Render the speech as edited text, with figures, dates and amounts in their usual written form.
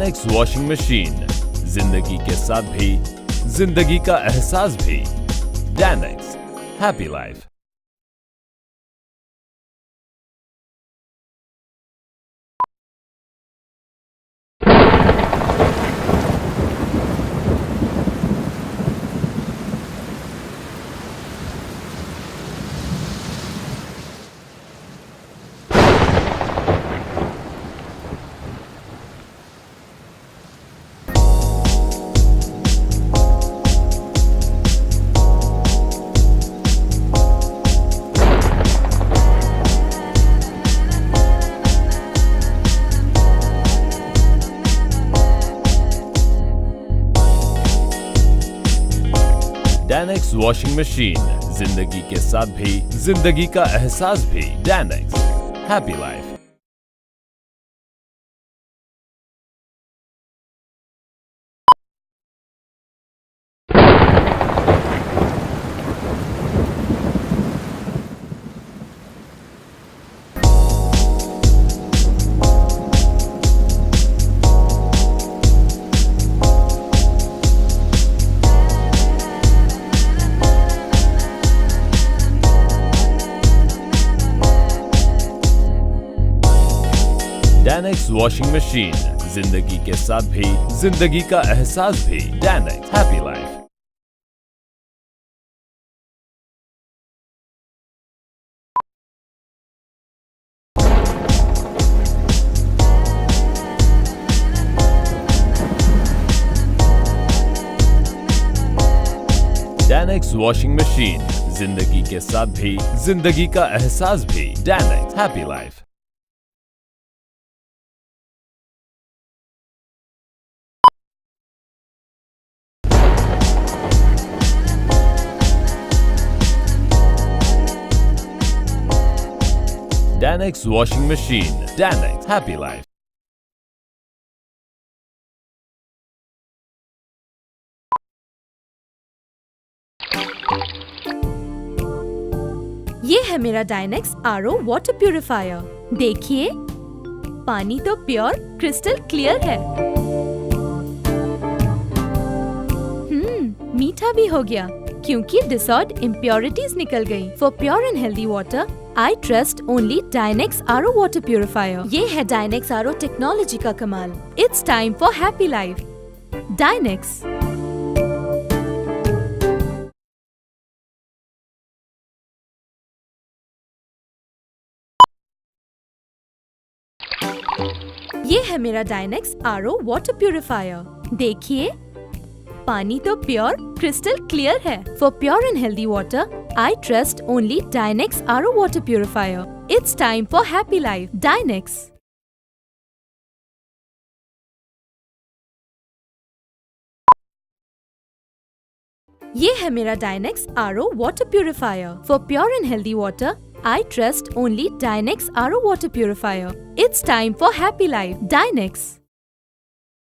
Dynex washing machine, जिंदगी के साथ भी जिंदगी का एहसास भी। Dynex, happy life. Dynex washing machine, जिंदगी के साथ भी जिंदगी का एहसास भी। Dynex, happy life. Dynex washing machine, जिंदगी के साथ भी जिंदगी का एहसास भी। Dynex, happy life. Dynex washing machine, जिंदगी के साथ भी जिंदगी का एहसास भी। Dynex, happy life. Dynex washing machine, Dynex, happy life. ये है मेरा Dynex RO वाटर प्यूरिफायर। देखिए, पानी तो प्योर क्रिस्टल क्लियर है। मीठा भी हो गया क्योंकि डिसॉर्ड इम्प्योरिटीज निकल गई। For pure and healthy water I trust only Dynex RO water purifier. ये है Dynex RO टेक्नोलॉजी का कमाल। It's time for happy life. Dynex। ये है मेरा Dynex RO वाटर प्यूरिफायर। देखिए, पानी तो प्योर क्रिस्टल क्लियर है। For pure and healthy water I trust only Dynex RO water purifier. It's time for happy life. Dynex। ये है मेरा Dynex RO water purifier. For pure and healthy water I trust only Dynex RO water purifier. It's time for happy life. Dynex.